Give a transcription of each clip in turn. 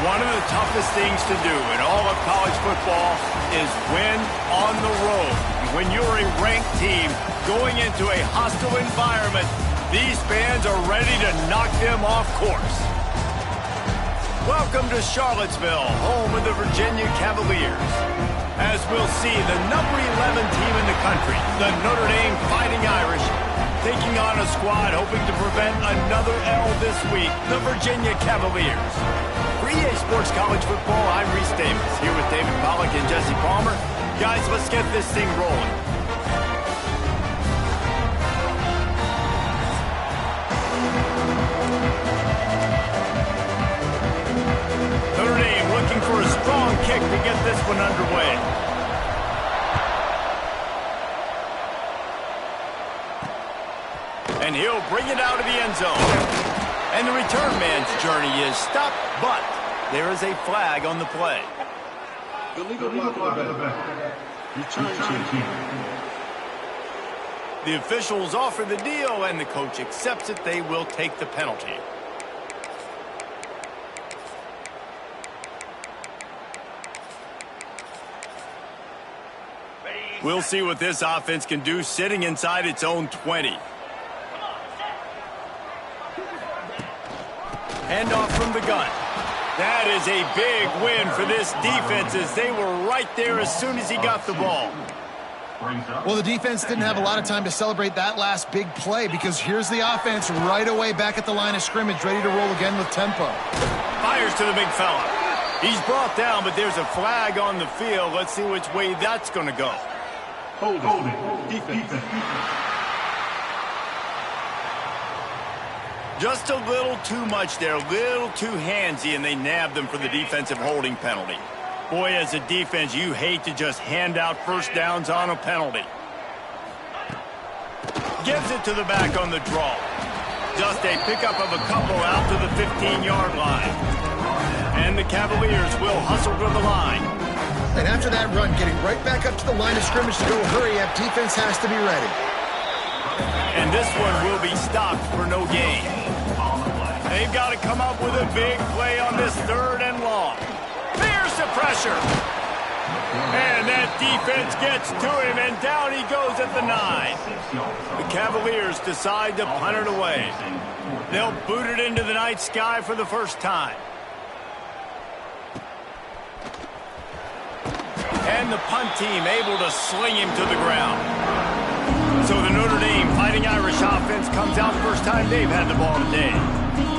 One of the toughest things to do in all of college football is win on the road. When you're a ranked team going into a hostile environment, these fans are ready to knock them off course. Welcome to Charlottesville, home of the Virginia Cavaliers. As we'll see, the number 11 team in the country, the Notre Dame Fighting Irish, taking on a squad hoping to prevent another L this week, the Virginia Cavaliers. For EA Sports College Football, I'm Reese Davis, here with David Pollack and Jesse Palmer. Guys, let's get this thing rolling. Notre Dame looking for a strong kick to get this one underway. And he'll bring it out of the end zone. And the return man's journey is stopped, but there is a flag on the play. The officials offer the deal, and the coach accepts it. They will take the penalty. We'll see what this offense can do sitting inside its own 20. Handoff from the gun. That is a big win for this defense as they were right there as soon as he got the ball. Well, the defense didn't have a lot of time to celebrate that last big play because here's the offense right away back at the line of scrimmage, ready to roll again with tempo. Fires to the big fella. He's brought down, but there's a flag on the field. Let's see which way that's going to go. Hold it. Defense. Just a little too much there, a little too handsy, and they nabbed them for the defensive holding penalty. Boy, as a defense, you hate to just hand out first downs on a penalty. Gives it to the back on the draw. Just a pickup of a couple out to the 15-yard line. And the Cavaliers will hustle to the line. And after that run, getting right back up to the line of scrimmage to go hurry up, defense has to be ready. And this one will be stopped for no gain. They've got to come up with a big play on this 3rd and long. There's the pressure. And that defense gets to him, and down he goes at the 9. The Cavaliers decide to punt it away. They'll boot it into the night sky for the first time. And the punt team able to sling him to the ground. So the Notre Dame Fighting Irish offense comes out first time they've had the ball today.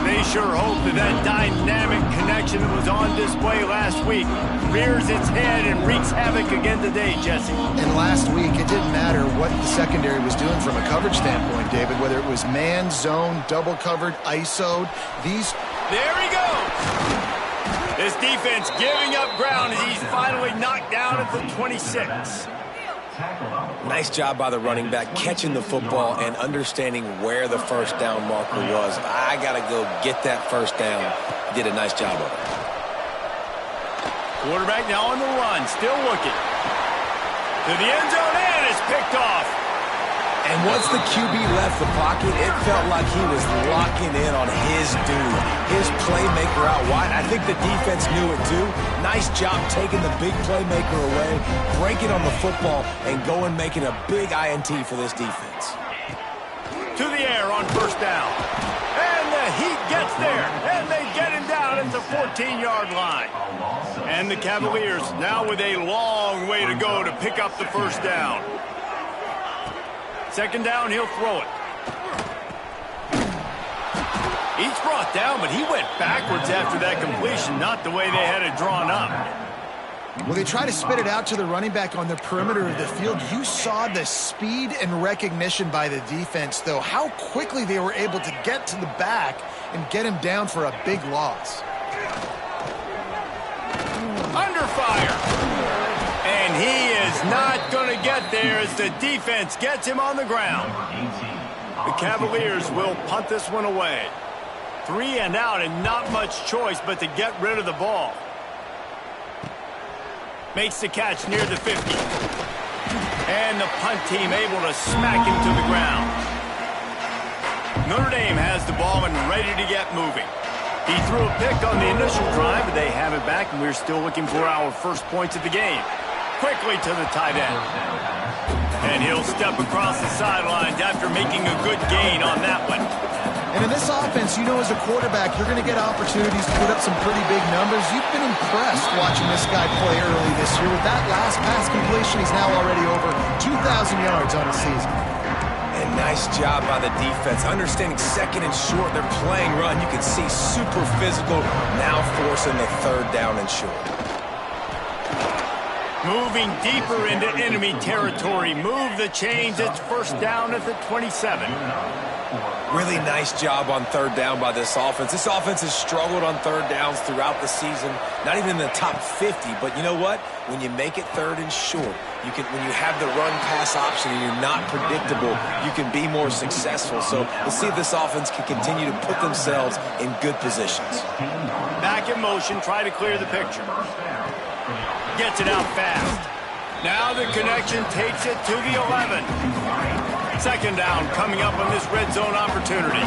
They sure hope that that dynamic connection that was on display last week rears its head and wreaks havoc again today, Jesse. And last week, it didn't matter what the secondary was doing from a coverage standpoint, David, whether it was man, zone, double covered, ISO'd. There he goes! This defense giving up ground as he's finally knocked down at the 26. Nice job by the running back, catching the football and understanding where the first down marker was. I got to go get that first down. Did a nice job of it. Quarterback now on the run, still looking. To the end zone, and it's picked off. And once the QB left the pocket, it felt like he was locking in on his dude, his playmaker out wide. I think the defense knew it too. Nice job taking the big playmaker away, breaking on the football, and going making a big INT for this defense. To the air on first down. And the Heat gets there, and they get him down at the 14-yard line. And the Cavaliers now with a long way to go to pick up the first down. Second down, he'll throw it. He's brought down, but he went backwards after that completion, not the way they had it drawn up. Well, they try to spit it out to the running back on the perimeter of the field. You saw the speed and recognition by the defense, though, how quickly they were able to get to the back and get him down for a big loss. Under fire. And he is not going to get there as the defense gets him on the ground. The Cavaliers will punt this one away. 3 and out and not much choice but to get rid of the ball. Makes the catch near the 50. And the punt team able to smack him to the ground. Notre Dame has the ball and ready to get moving. He threw a pick on the initial drive, but they have it back, and we're still looking for our first points of the game. Quickly to the tight end. And he'll step across the sidelines after making a good gain on that one. And in this offense, you know, as a quarterback, you're going to get opportunities to put up some pretty big numbers. You've been impressed watching this guy play early this year. With that last pass completion, he's now already over 2,000 yards on the season. And nice job by the defense. Understanding second and short, they're playing run. You can see super physical, now forcing the third down and short. Moving deeper into enemy territory. Move the chains. It's first down at the 27. Really nice job on third down by this offense. This offense has struggled on third downs throughout the season. Not even in the top 50, but you know what? When you make it third and short, when you have the run-pass option and you're not predictable, you can be more successful. So we'll see if this offense can continue to put themselves in good positions. Back in motion, try to clear the picture. Gets it out fast. Now the connection takes it to the 11. Second down coming up on this red zone opportunity.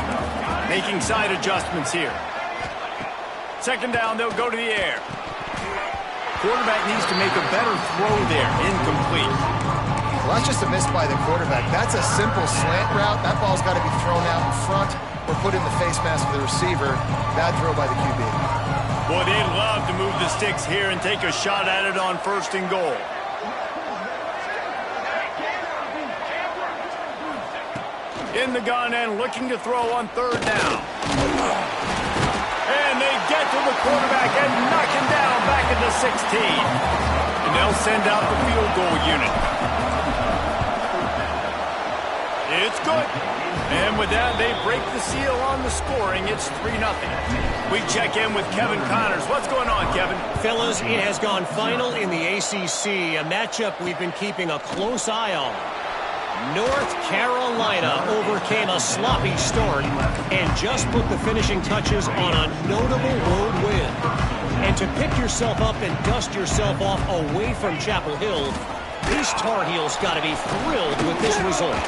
Making side adjustments here. Second down, they'll go to the air. Quarterback needs to make a better throw there. Incomplete. Well, that's just a miss by the quarterback. That's a simple slant route. That ball's got to be thrown out in front or put in the face mask of the receiver. Bad throw by the QB. Boy, they'd love to move the sticks here and take a shot at it on first and goal. In the gun and looking to throw on third down. And they get to the quarterback and knock him down back at the 16. And they'll send out the field goal unit. It's good. And with that, they break the seal on the scoring. It's 3-0. We check in with Kevin Connors. What's going on, Kevin? Fellas, it has gone final in the ACC, a matchup we've been keeping a close eye on. North Carolina overcame a sloppy start and just put the finishing touches on a notable road win. And to pick yourself up and dust yourself off away from Chapel Hill, these Tar Heels got to be thrilled with this result.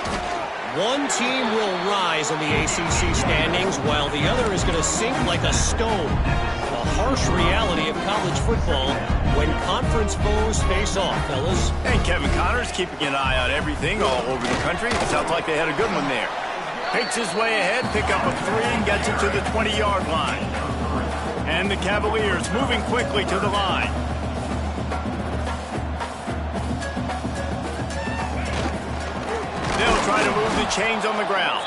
One team will rise in the ACC standings while the other is going to sink like a stone. The harsh reality of college football when conference foes face off, fellas. And Kevin Connors keeping an eye on everything all over the country. Sounds like they had a good one there. Takes his way ahead, pick up a 3 and gets it to the 20-yard line. And the Cavaliers moving quickly to the line. They'll try to move the chains on the ground.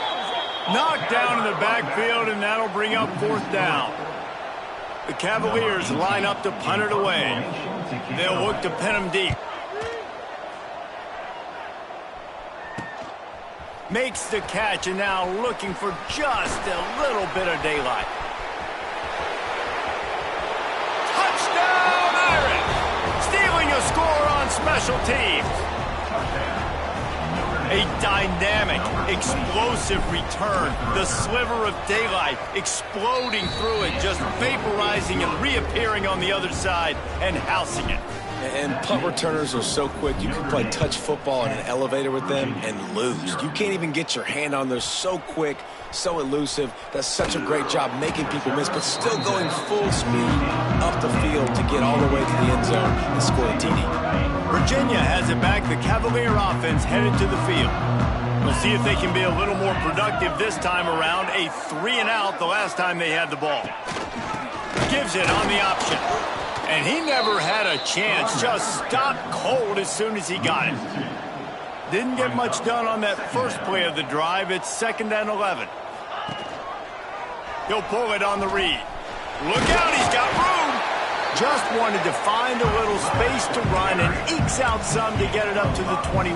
Knocked down in the backfield, and that'll bring up fourth down. The Cavaliers line up to punt it away. They'll look to pin him deep. Makes the catch, and now looking for just a little bit of daylight. Touchdown, Irish! Stealing a score on special teams. A dynamic, explosive return. The sliver of daylight exploding through it, just vaporizing and reappearing on the other side and housing it. And punt returners are so quick. You can play touch football in an elevator with them and lose. You can't even get your hand on them. So quick, so elusive. Does such a great job making people miss, but still going full speed up the field to get all the way to the end zone and score a TD. Virginia has it back. The Cavalier offense headed to the field. We'll see if they can be a little more productive this time around. A 3-and-out the last time they had the ball. Gives it on the option. And he never had a chance. Just stopped cold as soon as he got it. Didn't get much done on that first play of the drive. It's 2nd and 11. He'll pull it on the read. Look out, he's got room. Just wanted to find a little space to run and ekes out some to get it up to the 21.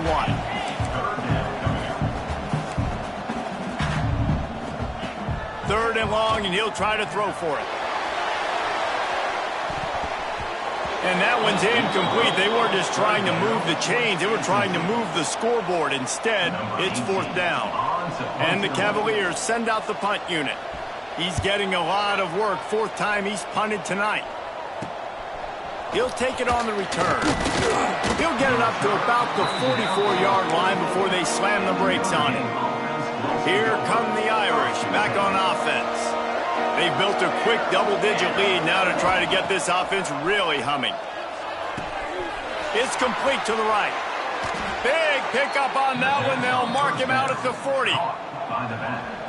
Third and long, and he'll try to throw for it. And that one's incomplete. They weren't just trying to move the chains. They were trying to move the scoreboard. Instead, it's fourth down. And the Cavaliers send out the punt unit. He's getting a lot of work. Fourth time he's punted tonight. He'll take it on the return. He'll get it up to about the 44-yard line before they slam the brakes on him. Here come the Irish back on offense. They've built a quick double-digit lead now to try to get this offense really humming. It's complete to the right. Big pickup on that one. They'll mark him out at the 40.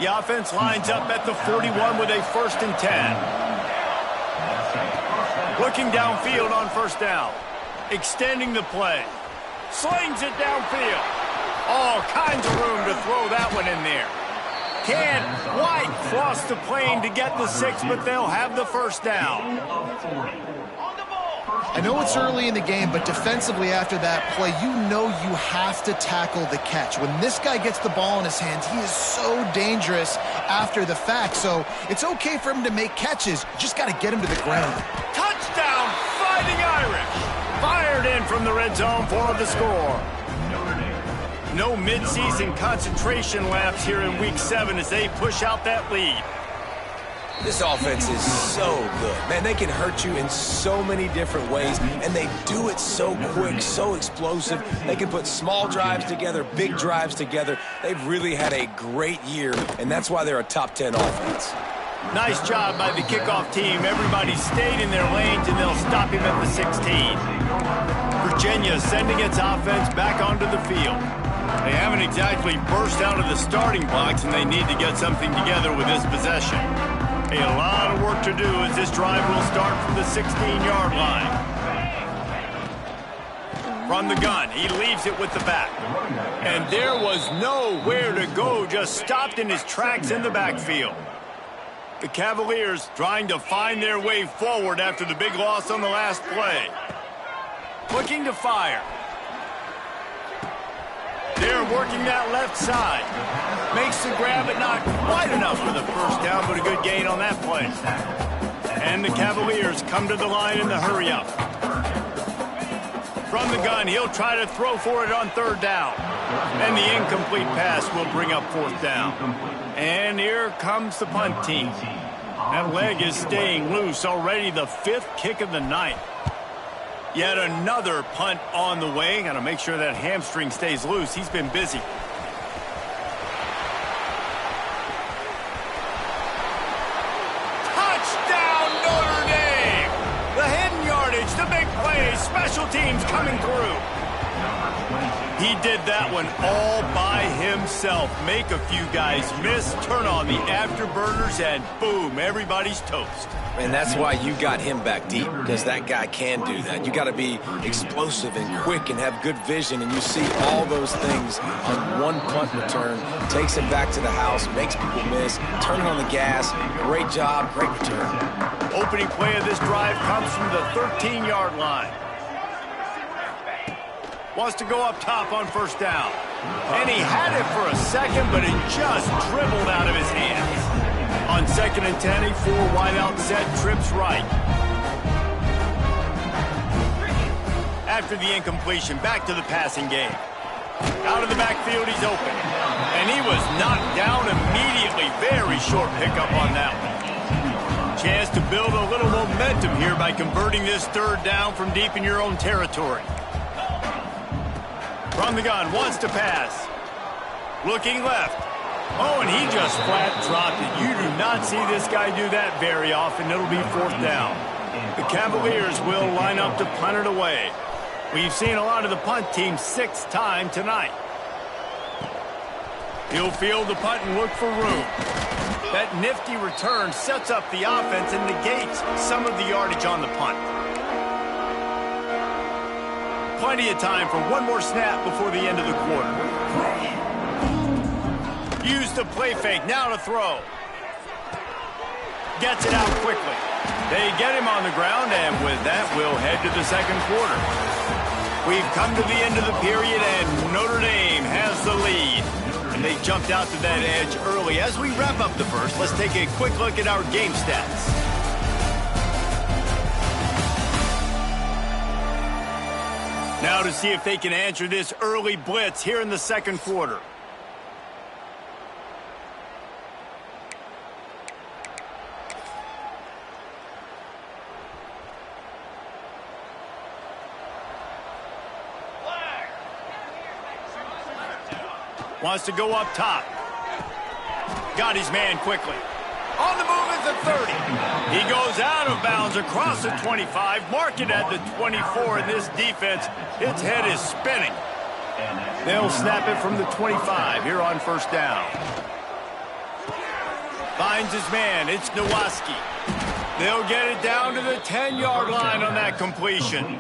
The offense lines up at the 41 with a 1st and 10. Looking downfield on 1st down. Extending the play. Slings it downfield. All kinds of room to throw that one in there. Can't quite cross the plane to get the 6, but they'll have the 1st down. I know it's early in the game, but defensively after that play, you know you have to tackle the catch. When this guy gets the ball in his hands, he is so dangerous after the fact. So it's okay for him to make catches. You just got to get him to the ground. Touchdown, Fighting Irish. Fired in from the red zone for the score. No midseason concentration laps here in Week 7 as they push out that lead. This offense is so good. Man, they can hurt you in so many different ways, and they do it so quick, so explosive. They can put small drives together, big drives together. They've really had a great year, and that's why they're a top 10 offense. Nice job by the kickoff team. Everybody stayed in their lanes, and they'll stop him at the 16. Virginia sending its offense back onto the field. They haven't exactly burst out of the starting blocks, and they need to get something together with this possession. A lot of work to do as this drive will start from the 16-yard line. From the gun, he leaves it with the back. And there was nowhere to go, just stopped in his tracks in the backfield. The Cavaliers trying to find their way forward after the big loss on the last play. Looking to fire. They're working that left side. Makes the grab, but not quite enough for the 1st down, but a good gain on that play. And the Cavaliers come to the line in the hurry-up. From the gun, he'll try to throw for it on 3rd down. And the incomplete pass will bring up 4th down. And here comes the punt team. That leg is staying loose already, the 5th kick of the night. Yet another punt on the way. Got to make sure that hamstring stays loose. He's been busy. Touchdown, Notre Dame! The hidden yardage, the big play, special teams coming through. He did that one all by himself. Make a few guys miss, turn on the afterburners, and boom, everybody's toast. And that's why you got him back deep, because that guy can do that. You got to be explosive and quick and have good vision, and you see all those things on one punt return. Takes him back to the house, makes people miss, turning on the gas. Great job, great return. Opening play of this drive comes from the 13-yard line. Wants to go up top on 1st down. And he had it for a second, but it just dribbled out of his hands. On 2nd and 10, a 4-wideout set, trips right. After the incompletion, back to the passing game. Out of the backfield, he's open. And he was knocked down immediately. Very short pickup on that one. Chance to build a little momentum here by converting this 3rd down from deep in your own territory. From the gun, wants to pass. Looking left. Oh, and he just flat dropped it. You do not see this guy do that very often. It'll be 4th down. The Cavaliers will line up to punt it away. We've seen a lot of the punt team 6th time tonight. He'll field the punt and look for room. That nifty return sets up the offense and negates some of the yardage on the punt. Plenty of time for one more snap before the end of the quarter. Use the play fake, now to throw. Gets it out quickly. They get him on the ground, and with that, we'll head to the 2nd quarter. We've come to the end of the period, and Notre Dame has the lead. And they jumped out to that edge early. As we wrap up the 1st, let's take a quick look at our game stats. Now to see if they can answer this early blitz here in the 2nd quarter. Wants to go up top. Got his man quickly. On the move is the 30. He goes out of bounds across the 25, marking at the 24, and this defense, its head is spinning. They'll snap it from the 25 here on first down. Finds his man. It's Nowaski. They'll get it down to the 10-yard line on that completion.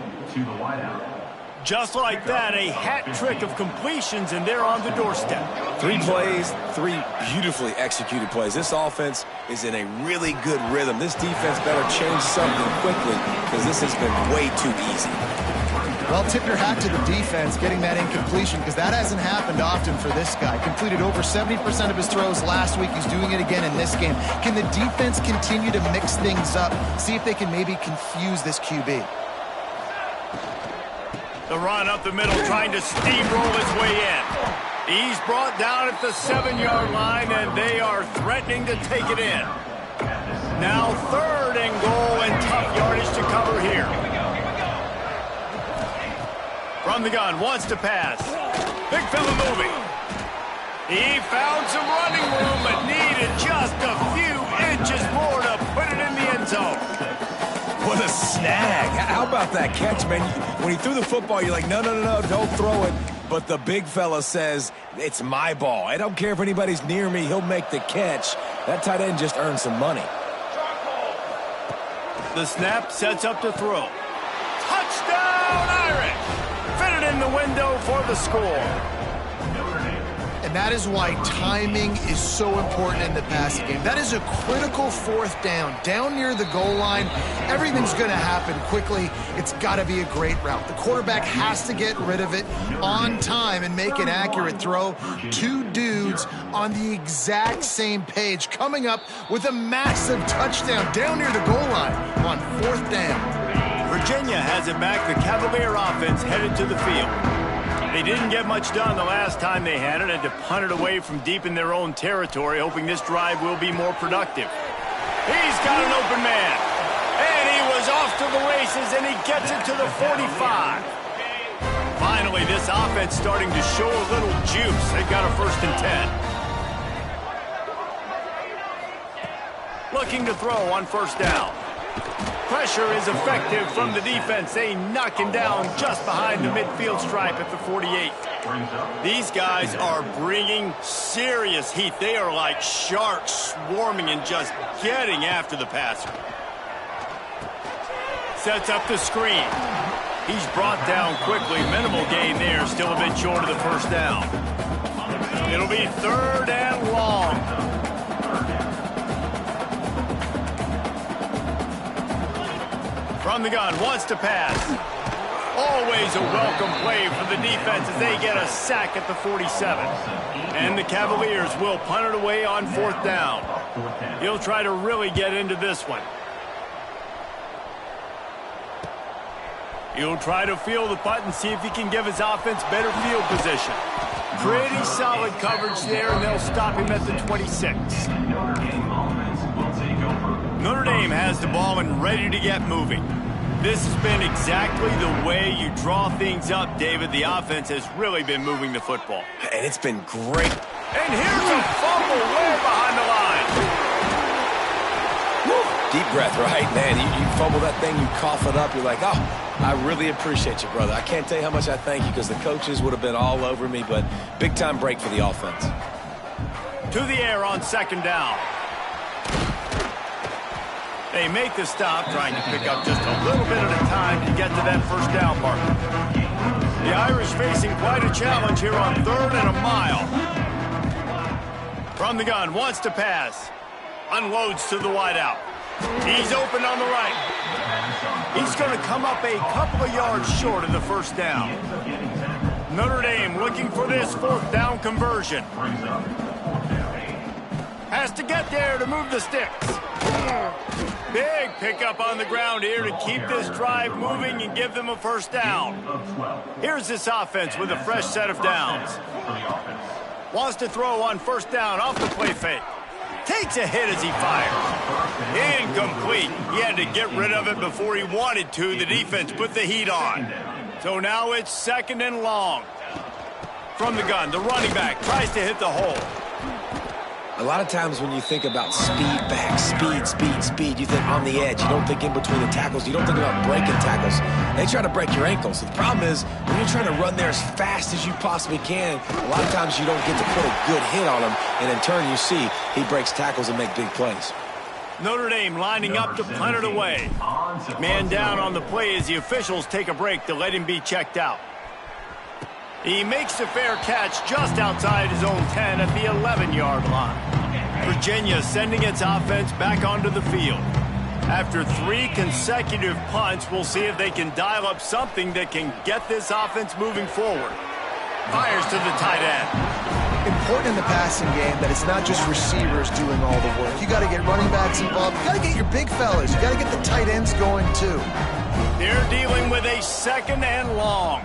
Just like that, a hat trick of completions, and they're on the doorstep. 3 plays, 3 beautifully executed plays. This offense is in a really good rhythm. This defense better change something quickly because this has been way too easy. Well, tip your hat to the defense getting that incompletion because that hasn't happened often for this guy. Completed over 70% of his throws last week. He's doing it again in this game. Can the defense continue to mix things up? See if they can maybe confuse this QB. The run up the middle, trying to steamroll his way in. He's brought down at the 7-yard line, and they are threatening to take it in. Now 3rd and goal, and tough yardage to cover here. From the gun, wants to pass. Big fella moving. He found some running room, but needed just a few inches more to put it in the end zone. What a snag. How about that catch, man? When he threw the football, you're like, no, don't throw it. But the big fella says, it's my ball. I don't care if anybody's near me. He'll make the catch. That tight end just earned some money. The snap sets up to throw. Touchdown, Irish! Fit it in the window for the score. And that is why timing is so important in the passing game. That is a critical 4th down. Down near the goal line, everything's going to happen quickly. It's got to be a great route. The quarterback has to get rid of it on time and make an accurate throw. 2 dudes on the exact same page coming up with a massive touchdown down near the goal line on 4th down. Virginia has it back. The Cavalier offense headed to the field. They didn't get much done the last time they had it, and to punt it away from deep in their own territory, hoping this drive will be more productive. He's got an open man, and he was off to the races, and he gets it to the 45. Finally, this offense starting to show a little juice. They've got a 1st and 10. Looking to throw on 1st down. Pressure is effective from the defense. They knock him down just behind the midfield stripe at the 48. These guys are bringing serious heat. They are like sharks swarming and just getting after the passer. Sets up the screen. He's brought down quickly. Minimal gain there. Still a bit short of the 1st down. It'll be 3rd and long. From the gun, wants to pass. Always a welcome play for the defense as they get a sack at the 47. And the Cavaliers will punt it away on 4th down. He'll try to really get into this one. He'll try to field the punt and see if he can give his offense better field position. Pretty solid coverage there, and they'll stop him at the 26. Notre Dame has the ball and ready to get moving. This has been exactly the way you draw things up, David. The offense has really been moving the football. And it's been great. And here's a fumble way behind the line. Woo. Deep breath, right? Man, you fumble that thing, you cough it up, you're like, oh, I really appreciate you, brother. I can't tell you how much I thank you because the coaches would have been all over me, but big-time break for the offense. To the air on 2nd down. They make the stop, trying to pick up just a little bit at a time to get to that 1st down marker. The Irish facing quite a challenge here on 3rd and a mile. From the gun, wants to pass. Unloads to the wideout. He's open on the right. He's going to come up a couple of yards short of the 1st down. Notre Dame looking for this 4th down conversion. Has to get there to move the sticks. Big pickup on the ground here to keep this drive moving and give them a 1st down. Here's this offense with a fresh set of downs. Wants to throw on 1st down off the play fake. Takes a hit as he fires. Incomplete. He had to get rid of it before he wanted to. The defense put the heat on. So now it's 2nd and long. From the gun, the running back tries to hit the hole. A lot of times when you think about speed back, speed, you think on the edge. You don't think in between the tackles. You don't think about breaking tackles. They try to break your ankles. The problem is when you're trying to run there as fast as you possibly can, a lot of times you don't get to put a good hit on him, and in turn you see he breaks tackles and make big plays. Notre Dame lining up to punt it away. Man down on the play as the officials take a break to let him be checked out. He makes a fair catch just outside his own 10 at the 11-yard line. Virginia sending its offense back onto the field. After 3 consecutive punts, we'll see if they can dial up something that can get this offense moving forward. Fires to the tight end. Important in the passing game that it's not just receivers doing all the work. You got to get running backs involved. You got to get your big fellas. You got to get the tight ends going too. They're dealing with a 2nd and long.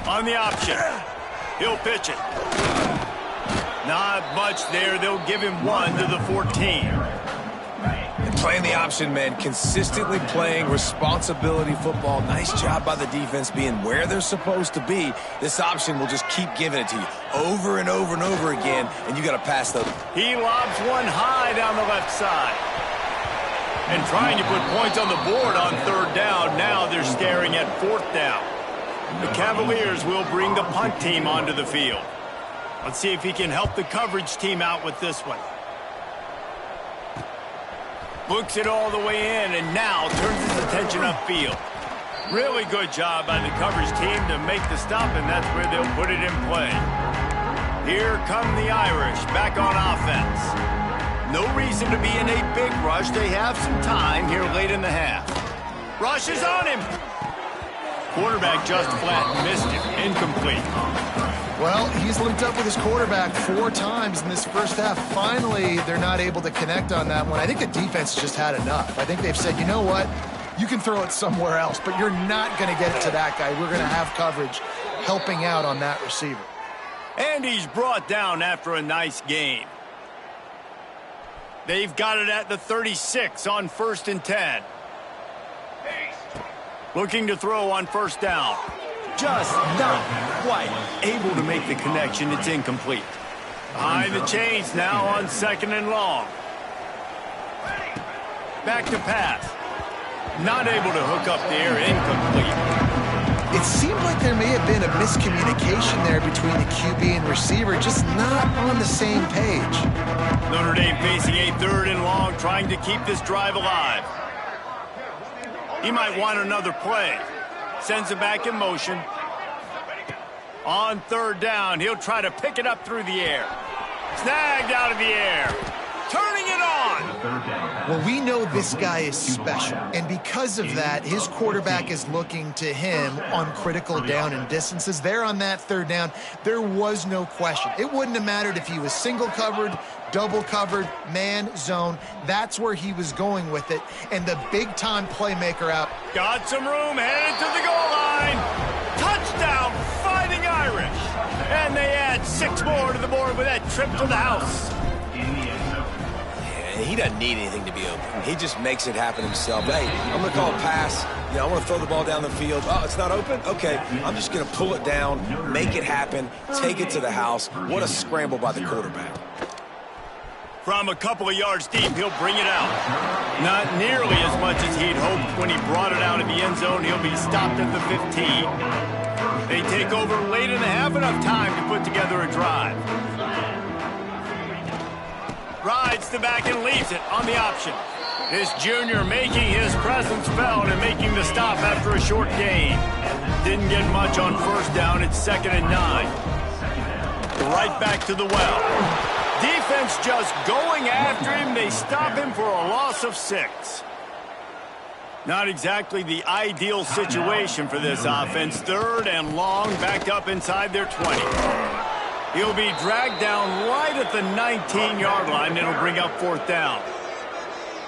On the option. He'll pitch it. Not much there. They'll give him 1 to the 14. And playing the option, man, consistently playing responsibility football. Nice job by the defense being where they're supposed to be. This option will just keep giving it to you over and over and over again, and you got to pass those. He lobs one high down the left side. And trying to put points on the board on 3rd down. Now they're staring at 4th down. The Cavaliers will bring the punt team onto the field. Let's see if he can help the coverage team out with this one. Looks it all the way in and now turns his attention upfield. Really good job by the coverage team to make the stop, and that's where they'll put it in play. Here come the Irish back on offense. No reason to be in a big rush. They have some time here late in the half. Rush is on him. Quarterback just flat missed him. Incomplete. Well, he's linked up with his quarterback 4 times in this first half. Finally, they're not able to connect on that one. I think the defense just had enough. I think they've said, you know what? You can throw it somewhere else, but you're not going to get it to that guy. We're going to have coverage helping out on that receiver. And he's brought down after a nice gain. They've got it at the 36 on 1st and 10. Looking to throw on 1st down. Just not quite able to make the connection. It's incomplete. Behind the chains now on 2nd and long. Back to pass. Not able to hook up there. Incomplete. It seemed like there may have been a miscommunication there between the QB and receiver, just not on the same page. Notre Dame facing a 3rd and long, trying to keep this drive alive. He might want another play. Sends it back in motion. On 3rd down, he'll try to pick it up through the air. Snagged out of the air. Turning it on. Well, we know this guy is special, and because of that, his quarterback is looking to him on critical down and distances. There on that 3rd down, there was no question. It wouldn't have mattered if he was single covered, double covered, man, zone. That's where he was going with it, and the big-time playmaker out. Got some room, headed to the goal line. Touchdown, Fighting Irish. And they add 6 more to the board with that trip to the house. He doesn't need anything to be open. He just makes it happen himself. Hey, I'm going to call a pass. You know, I want to throw the ball down the field. Oh, it's not open? Okay. I'm just going to pull it down, make it happen, take it to the house. What a scramble by the quarterback. From a couple of yards deep, he'll bring it out. Not nearly as much as he'd hoped when he brought it out of the end zone. He'll be stopped at the 15. They take over late in the half, enough time to put together a drive. Rides the back and leaves it on the option. This junior making his presence felt and making the stop after a short gain. Didn't get much on 1st down. It's 2nd and 9. Right back to the well. Defense just going after him. They stop him for a loss of 6. Not exactly the ideal situation for this offense. 3rd and long, back up inside their 20. He'll be dragged down right at the 19-yard line. It'll bring up 4th down.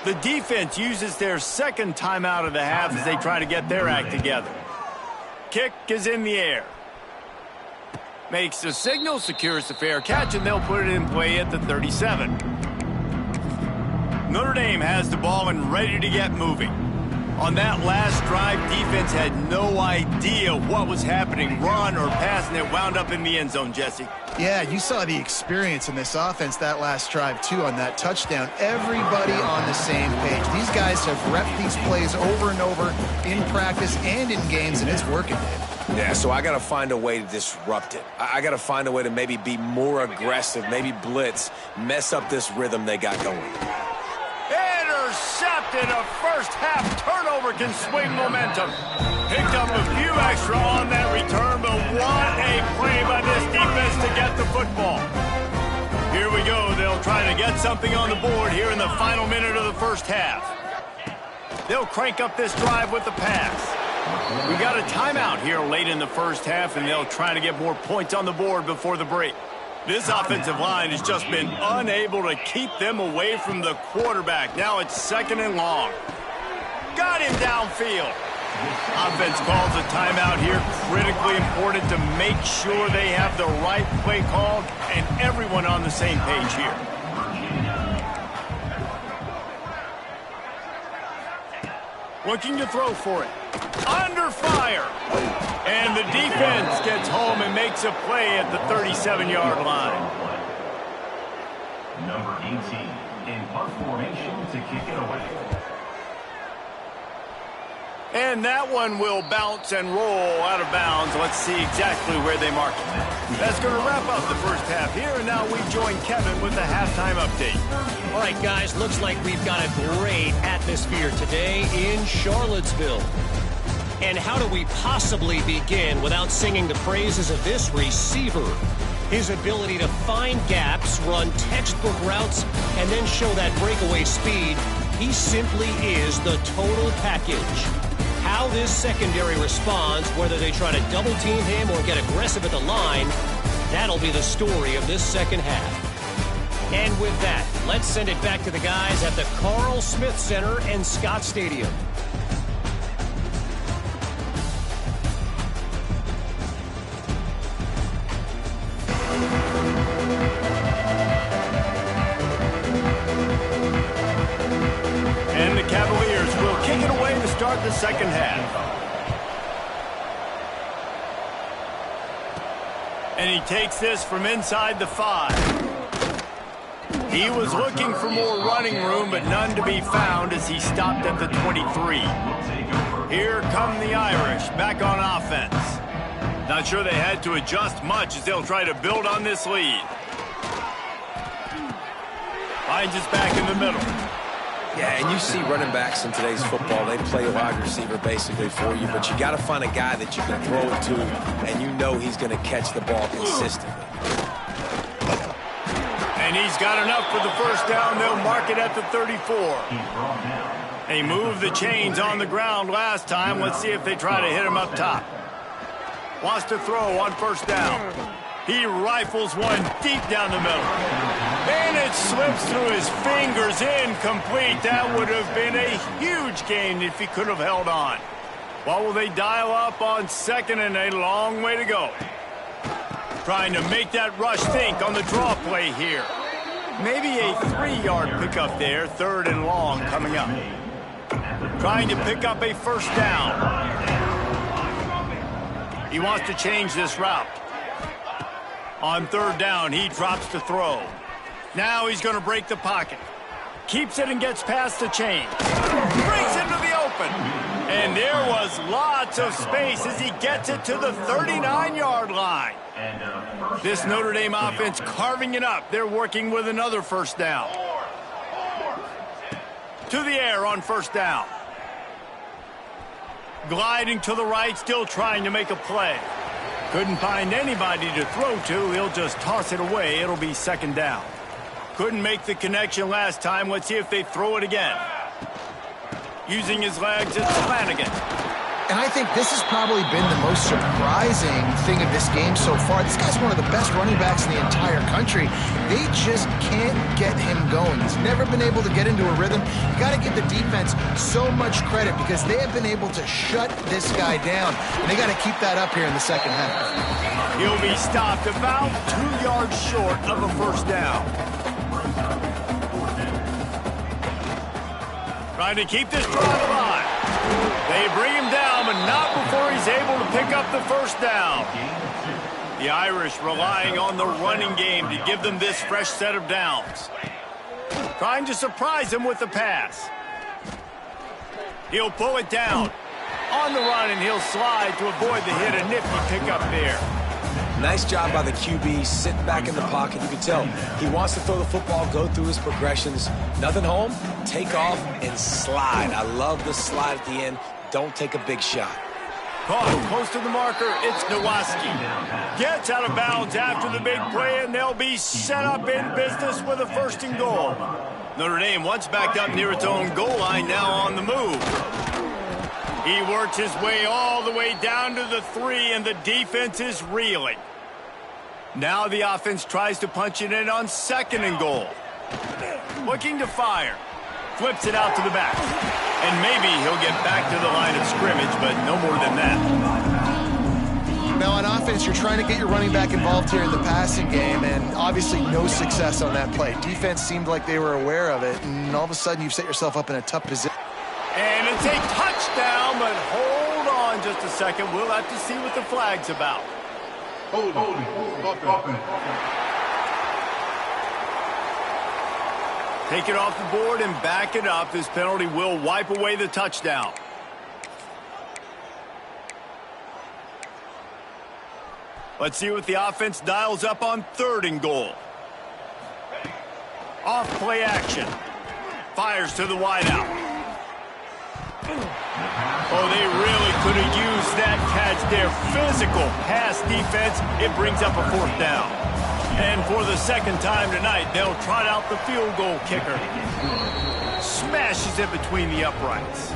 The defense uses their 2nd timeout of the half as they try to get their act together. Kick is in the air. Makes the signal, secures the fair catch, and they'll put it in play at the 37. Notre Dame has the ball and ready to get moving. On that last drive, defense had no idea what was happening, run or pass, and it wound up in the end zone, Jesse. Yeah, you saw the experience in this offense that last drive, too, on that touchdown. Everybody on the same page. These guys have repped these plays over and over in practice and in games, and it's working, Dave. Yeah, so I got to find a way to disrupt it. I got to find a way to maybe be more aggressive, maybe blitz, mess up this rhythm they got going. Intercepted. A first-half turnover can swing momentum. Picked up a few extra on that return, but what a play by this defense to get the football. Here we go. They'll try to get something on the board here in the final minute of the first half. They'll crank up this drive with the pass. We got a timeout here late in the first half, and they'll try to get more points on the board before the break. This offensive line has just been unable to keep them away from the quarterback. Now it's 2nd and long. Got him downfield. Offense calls a timeout here. Critically important to make sure they have the right play called and everyone on the same page here. Looking to throw for it. Under fire. And the defense gets home and makes a play at the 37-yard line. Number 18 in punt formation to kick it away. And that one will bounce and roll out of bounds. Let's see exactly where they mark it. That's going to wrap up the first half here, and now we join Kevin with the halftime update. All right, guys, looks like we've got a great atmosphere today in Charlottesville. And how do we possibly begin without singing the praises of this receiver? His ability to find gaps, run textbook routes, and then show that breakaway speed. He simply is the total package. How this secondary responds, whether they try to double-team him or get aggressive at the line, that'll be the story of this second half. And with that, let's send it back to the guys at the Carl Smith Center and Scott Stadium. And the Cavaliers will kick it away to start the second half. And he takes this from inside the 5. He was looking for more running room, but none to be found as he stopped at the 23. Here come the Irish, back on offense. Not sure they had to adjust much as they'll try to build on this lead. Finds us back in the middle. Yeah, and you see running backs in today's football, they play a wide receiver basically for you, but you got to find a guy that you can throw it to, and you know he's going to catch the ball consistently. And he's got enough for the first down. They'll mark it at the 34. They moved the chains on the ground last time. Let's see if they try to hit him up top. Wants to throw on first down. He rifles one deep down the middle. And it slips through his fingers, incomplete. That would have been a huge gain if he could have held on. What will they dial up on second, and a long way to go. Trying to make that rush think on the draw play here. Maybe a 3-yard pickup there, 3rd and long coming up. Trying to pick up a first down. He wants to change this route. On 3rd down, he drops to throw. Now he's going to break the pocket. Keeps it and gets past the chain. Brings it to the open. And there was lots of space as he gets it to the 39-yard line. This Notre Dame offense carving it up. They're working with another first down. To the air on first down. Gliding to the right, still trying to make a play. Couldn't find anybody to throw to. He'll just toss it away. It'll be 2nd down. Couldn't make the connection last time. Let's see if they throw it again. Using his legs, it's Flanagan. And I think this has probably been the most surprising thing of this game so far. This guy's one of the best running backs in the entire country. They just can't get him going. He's never been able to get into a rhythm. You got to give the defense so much credit because they have been able to shut this guy down. And they got to keep that up here in the second half. He'll be stopped about 2 yards short of a first down. Trying to keep this drive alive. They bring him down, but not before he's able to pick up the first down. The Irish relying on the running game to give them this fresh set of downs. Trying to surprise him with the pass. He'll pull it down. On the run, and he'll slide to avoid the hit. A nifty pickup there. Nice job by the QB, sitting back in the pocket. You can tell he wants to throw the football, go through his progressions. Nothing home, take off, and slide. I love the slide at the end. Don't take a big shot. Caught close to the marker, it's Nowaski. Gets out of bounds after the big play, and they'll be set up in business with a 1st and goal. Notre Dame once backed up near its own goal line, now on the move. He works his way all the way down to the 3, and the defense is reeling. Now the offense tries to punch it in on 2nd and goal. Looking to fire. Flips it out to the back. And maybe he'll get back to the line of scrimmage, but no more than that. Now on offense, you're trying to get your running back involved here in the passing game, and obviously no success on that play. Defense seemed like they were aware of it, and all of a sudden you've set yourself up in a tough position. And it's a touchdown, but hold on just a second. We'll have to see what the flag's about. Take it off the board and back it up. This penalty will wipe away the touchdown. Let's see what the offense dials up on 3rd and goal. Off play action. Fires to the wideout. Oh, they really could have used that catch there. Physical pass defense. It brings up a 4th down. And for the 2nd time tonight, they'll trot out the field goal kicker. Smashes it between the uprights.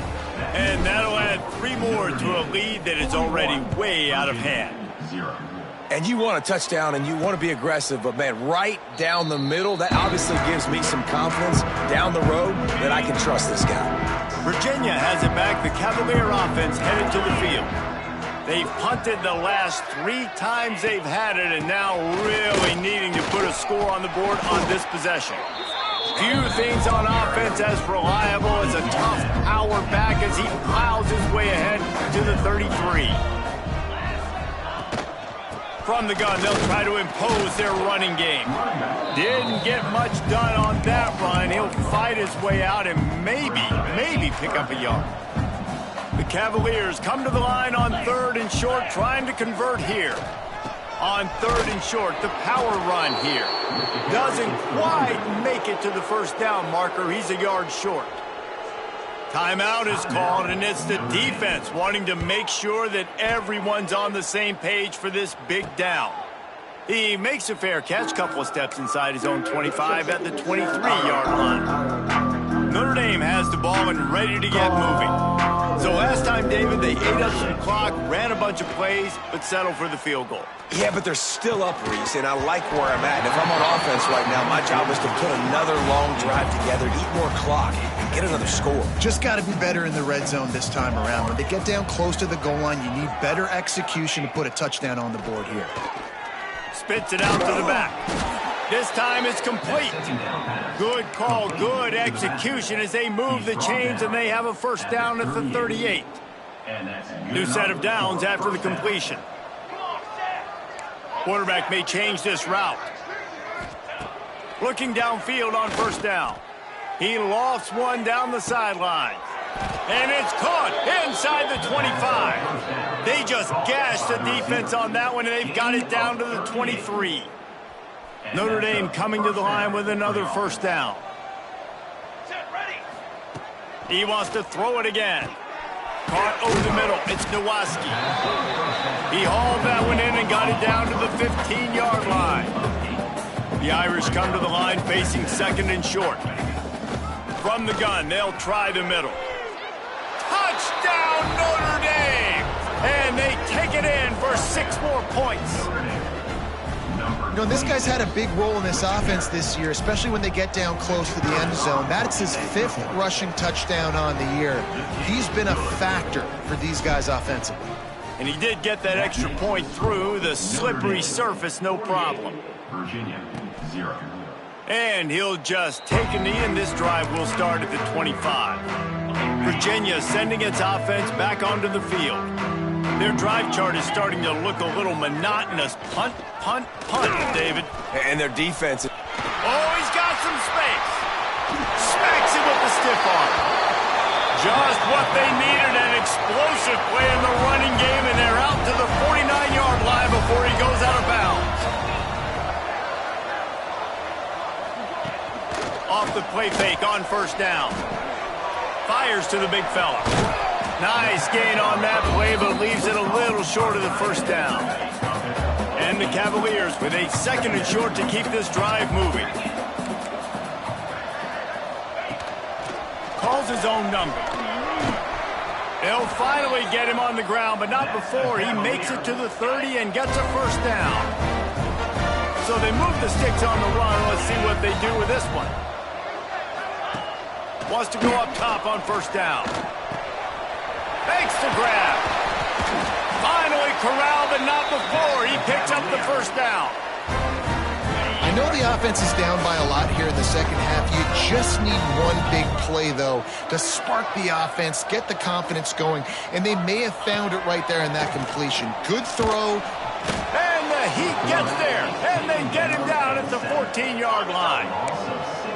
And that'll add 3 more to a lead that is already way out of hand. And you want a touchdown and you want to be aggressive, but man, right down the middle, that obviously gives me some confidence down the road that I can trust this guy. Virginia has it back. The Cavalier offense headed to the field. They've punted the last 3 times they've had it, and now really needing to put a score on the board on this possession. Few things on offense as reliable as a tough power back as he plows his way ahead to the 33. From the gun, they'll try to impose their running game. Didn't get much done on that run. He'll fight his way out and maybe pick up a yard. The Cavaliers come to the line on 3rd and short, trying to convert here. On 3rd and short, the power run here. Doesn't quite make it to the 1st down marker. He's a yard short. Timeout is called, and it's the defense wanting to make sure that everyone's on the same page for this big down. He makes a fair catch, couple of steps inside his own 25 at the 23-yard line. Notre Dame has the ball and ready to get moving. So last time, David, they ate up some clock, ran a bunch of plays, but settled for the field goal. Yeah, but they're still up, Reese, and I like where I'm at. And if I'm on offense right now, my job is to put another long drive together, eat more clock, and get another score. Just got to be better in the red zone this time around. When they get down close to the goal line, you need better execution to put a touchdown on the board here. Spits it out to the back. This time it's complete. Good call, good execution as they move the chains, and they have a 1st down at the 38. New set of downs after the completion. Quarterback may change this route. Looking downfield on 1st down. He lofts one down the sideline. And it's caught inside the 25. They just gashed the defense on that one, and they've got it down to the 23. Notre Dame coming to the line with another 1st down. He wants to throw it again. Caught over the middle. It's Nowaski. He hauled that one in and got it down to the 15-yard line. The Irish come to the line facing 2nd and short. From the gun, they'll try the middle. Touchdown, Notre Dame! And they take it in for 6 more points. You know, this guy's had a big role in this offense this year, especially when they get down close to the end zone. That's his 5th rushing touchdown on the year. He's been a factor for these guys offensively. And he did get that extra point through the slippery surface, no problem. Virginia, 0. And he'll just take a knee, and this drive will start at the 25. Virginia sending its offense back onto the field. Their drive chart is starting to look a little monotonous. Punt, punt, punt, David. And their defense. Oh, he's got some space. Smacks him with the stiff arm. Just what they needed, an explosive play in the running game, and they're out to the 49-yard line before he goes out of bounds. Off the play fake on first down. Fires to the big fella. Nice gain on that play, but leaves it a little short of the first down. And the Cavaliers with a 2nd and short to keep this drive moving. Calls his own number. They'll finally get him on the ground, but not before he makes it to the 30 and gets a first down. So they move the sticks on the run. Let's see what they do with this one. Wants to go up top on first down. Makes the grab. Finally corralled, but not before. He picks up the first down. I know the offense is down by a lot here in the second half. You just need one big play, though, to spark the offense, get the confidence going, and they may have found it right there in that completion. Good throw. And the Heat gets there, and they get him down at the 14-yard line.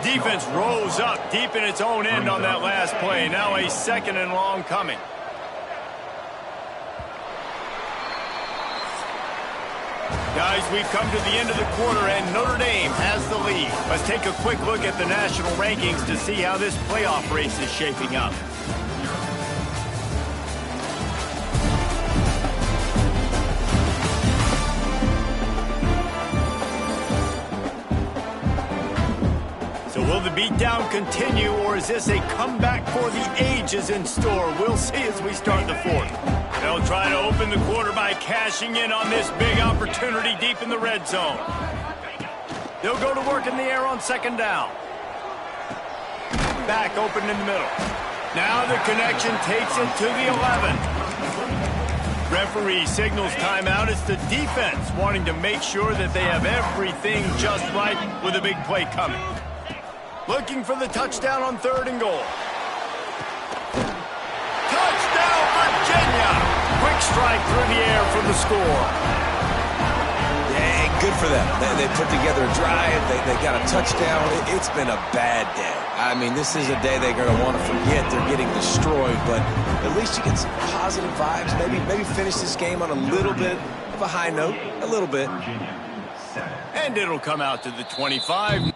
Defense rose up deep in its own end on that last play. Now a 2nd and long coming. Guys, we've come to the end of the quarter, and Notre Dame has the lead. Let's take a quick look at the national rankings to see how this playoff race is shaping up. So will the beatdown continue, or is this a comeback for the ages in store? We'll see as we start the 4th. They'll try to open the quarter by cashing in on this big opportunity deep in the red zone. They'll go to work in the air on 2nd down. Back open in the middle. Now the connection takes it to the 11. Referee signals timeout. It's the defense wanting to make sure that they have everything just right with a big play coming. Looking for the touchdown on 3rd and goal. Touchdown, Virginia! Quick strike through the air for the score. Yeah, good for them. They put together a drive. They got a touchdown. It's been a bad day. I mean, this is a day they're going to want to forget. They're getting destroyed, but at least you get some positive vibes. Maybe finish this game on a little bit of a high note. A little bit. And it'll come out to the 25.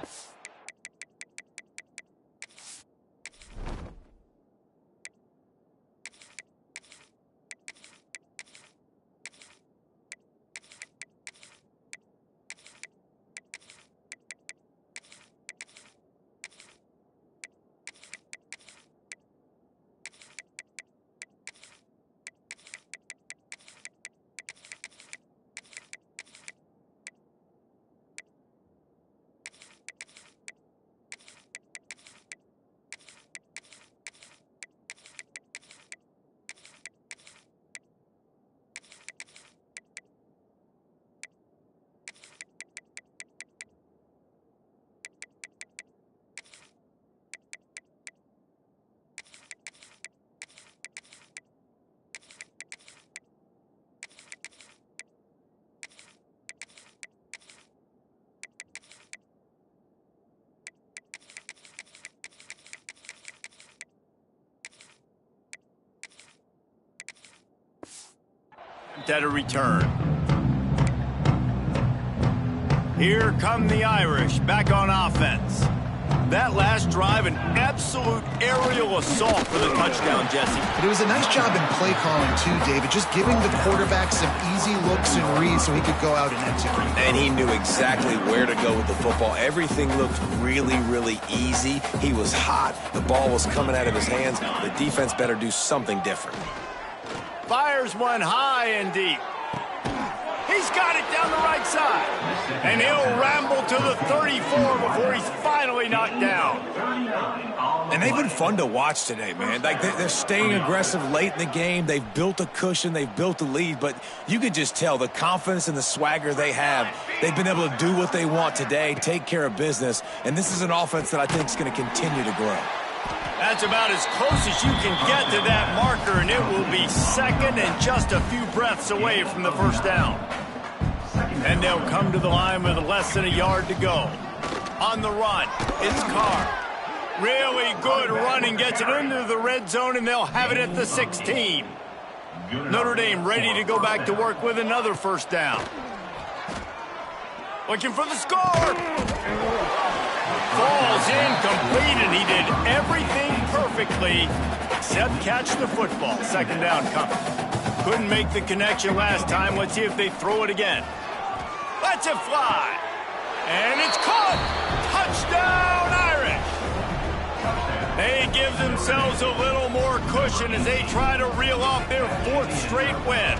At a return. Here come the Irish back on offense. That last drive, an absolute aerial assault for the touchdown, Jesse. But it was a nice job in play calling, too, David. Just giving the quarterback some easy looks and reads so he could go out and execute. And he knew exactly where to go with the football. Everything looked really, really easy. He was hot. The ball was coming out of his hands. The defense better do something different. Fires one high and deep. He's got it down the right side. And he'll ramble to the 34 before he's finally knocked down. And they've been fun to watch today, man. Like, they're staying aggressive late in the game. They've built a cushion. They've built a lead. But you can just tell the confidence and the swagger they have. They've been able to do what they want today, take care of business. And this is an offense that I think is going to continue to grow. That's about as close as you can get to that marker, and it will be second and just a few breaths away from the first down. And they'll come to the line with less than a yard to go. On the run, it's Carr. Really good running, gets it into the red zone, and they'll have it at the 16. Notre Dame ready to go back to work with another first down. Looking for the score. Falls incomplete, and he did everything perfectly except catch the football. Second down coming. Couldn't make the connection last time. Let's see if they throw it again. Let's it fly. And it's caught. Touchdown, Irish. They give themselves a little more cushion as they try to reel off their fourth straight win.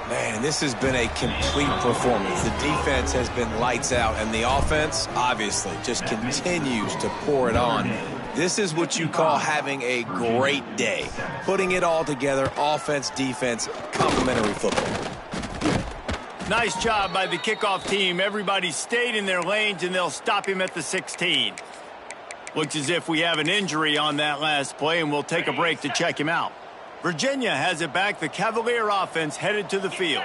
Man, this has been a complete performance. The defense has been lights out, and the offense, obviously, just continues to pour it on. This is what you call having a great day. Putting it all together, offense, defense, complementary football. Nice job by the kickoff team. Everybody stayed in their lanes, and they'll stop him at the 16. Looks as if we have an injury on that last play, and we'll take a break to check him out. Virginia has it back. The Cavalier offense headed to the field.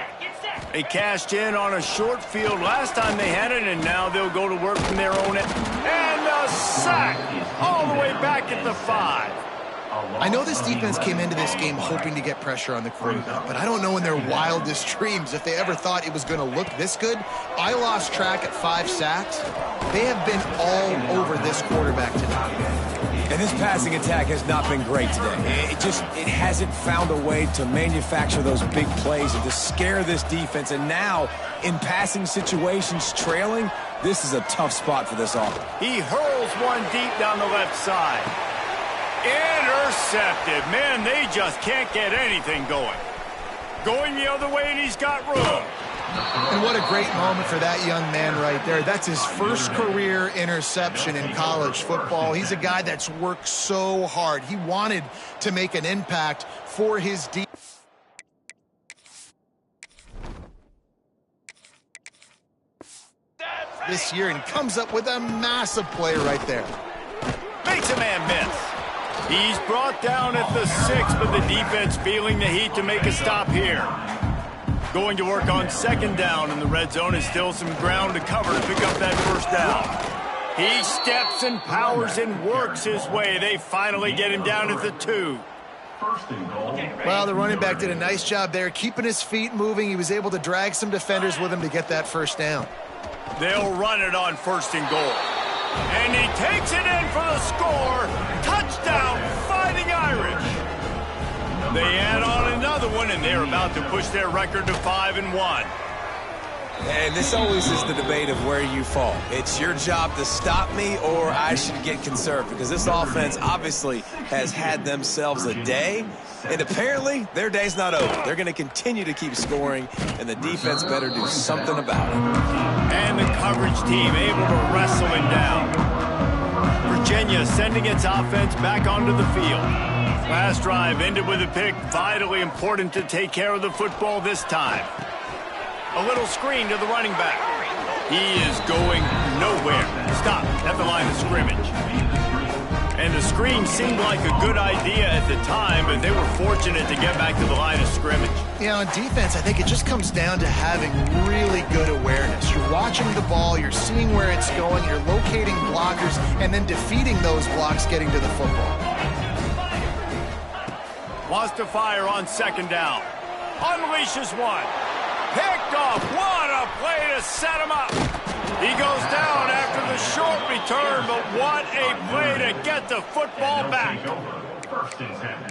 They cashed in on a short field last time they had it, and now they'll go to work from their own end. And a sack all the way back at the 5. I know this defense came into this game hoping to get pressure on the quarterback, but I don't know in their wildest dreams if they ever thought it was going to look this good. I lost track at 5 sacks. They have been all over this quarterback today. And this passing attack has not been great today. It hasn't found a way to manufacture those big plays and to scare this defense. And now, in passing situations, trailing, this is a tough spot for this offense. He hurls one deep down the left side. Intercepted. Man, they just can't get anything going. Going the other way, and he's got room. And what a great moment for that young man right there. That's his first career interception in college football. He's a guy that's worked so hard. He wanted to make an impact for his defense. This year, and comes up with a massive play right there. Makes a man miss. He's brought down at the 6, but the defense feeling the heat to make a stop here. Going to work on second down in the red zone. Is still some ground to cover to pick up that first down. He steps and powers and works his way. They finally get him down at the 2. Well, the running back did a nice job there, keeping his feet moving. He was able to drag some defenders with him to get that first down. They'll run it on first and goal. And he takes it in for the score. Touchdown, Fighting Irish. They add on another one, and they're about to push their record to 5-1. And this always is the debate of where you fall. It's your job to stop me, or I should get conserved, because this offense obviously has had themselves a day, and apparently their day's not over. They're going to continue to keep scoring, and the defense better do something about it. And the coverage team able to wrestle him down. Virginia sending its offense back onto the field. Last drive ended with a pick. Vitally important to take care of the football this time. A little screen to the running back. He is going nowhere. Stop at the line of scrimmage. And the screen seemed like a good idea at the time, but they were fortunate to get back to the line of scrimmage. Yeah, on defense, I think it just comes down to having really good awareness. You're watching the ball, you're seeing where it's going, you're locating blockers, and then defeating those blocks getting to the football. Wants to fire on second down. Unleashes one. Picked off. What a play to set him up. He goes down after the short return, but what a play to get the football back.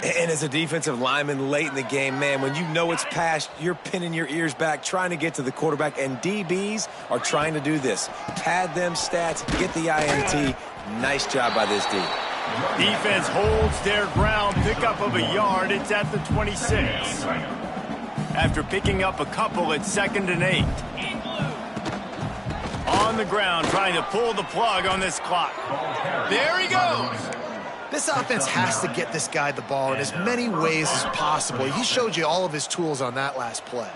And as a defensive lineman late in the game, man, when you know it's past, you're pinning your ears back, trying to get to the quarterback, and DBs are trying to do this. Pad them stats, get the INT. Nice job by this D. Defense holds their ground, pickup of a yard. It's at the 26. After picking up a couple at 2nd and 8. On the ground, trying to pull the plug on this clock. There he goes. This offense has to get this guy the ball in as many ways as possible. He showed you all of his tools on that last play.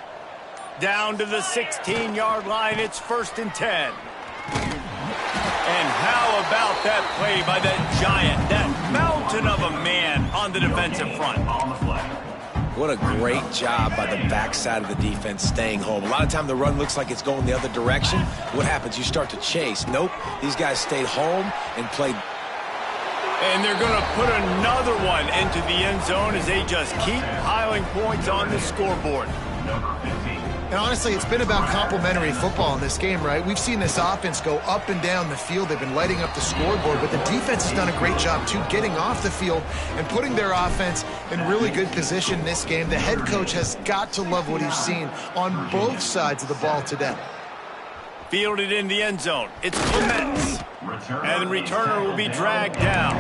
Down to the 16-yard line. It's 1st and 10. And how about that play by that giant, that mountain of a man on the defensive front? What a great job by the backside of the defense staying home. A lot of time the run looks like it's going the other direction. What happens? You start to chase. Nope. These guys stayed home and played. And they're going to put another one into the end zone as they just keep piling points on the scoreboard. And honestly, it's been about complementary football in this game, right? We've seen this offense go up and down the field. They've been lighting up the scoreboard, but the defense has done a great job, too, getting off the field and putting their offense in really good position in this game. The head coach has got to love what he's seen on both sides of the ball today. Fielded in the end zone. It's Clements. And the returner will be dragged down.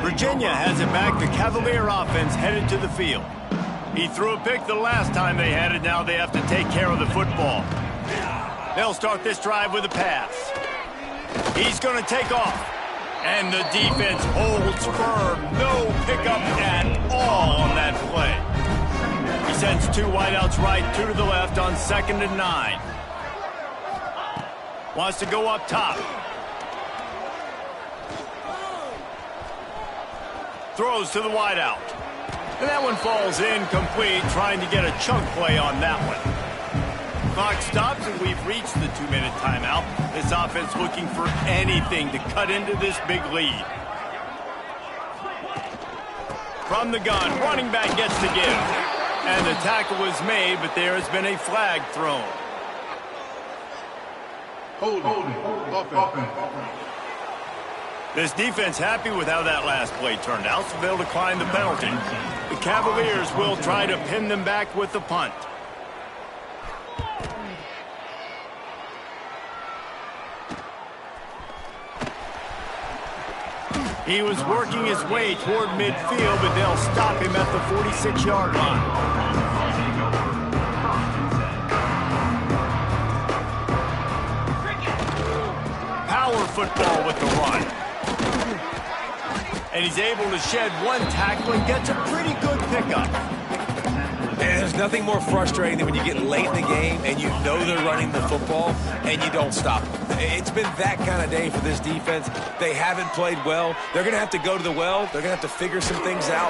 Virginia has it back. The Cavalier offense headed to the field. He threw a pick the last time they had it. Now they have to take care of the football. They'll start this drive with a pass. He's going to take off. And the defense holds firm. No pickup at all on that play. He sends two wideouts right, two to the left on 2nd and 9. Wants to go up top. Throws to the wideout. And that one falls incomplete, trying to get a chunk play on that one. Clock stops, and we've reached the 2-minute timeout. This offense looking for anything to cut into this big lead. From the gun, running back gets to give. And the tackle is made, but there has been a flag thrown. This defense happy with how that last play turned out, so they'll decline the penalty. The Cavaliers will try to pin them back with the punt. He was working his way toward midfield, but they'll stop him at the 46-yard line. Power football with the run. And he's able to shed one tackle and gets a pretty good pickup. And there's nothing more frustrating than when you get late in the game and you know they're running the football and you don't stop them. It's been that kind of day for this defense. They haven't played well. They're going to have to go to the well. They're going to have to figure some things out.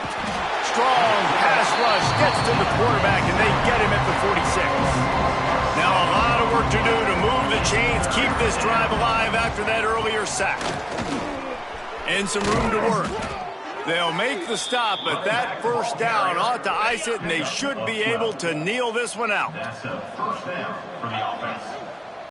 Strong pass rush gets to the quarterback, and they get him at the 46. Now a lot of work to do to move the chains, keep this drive alive after that earlier sack. And some room to work. They'll make the stop, but that first down ought to ice it, and they should be able to kneel this one out. That's a first down for the offense.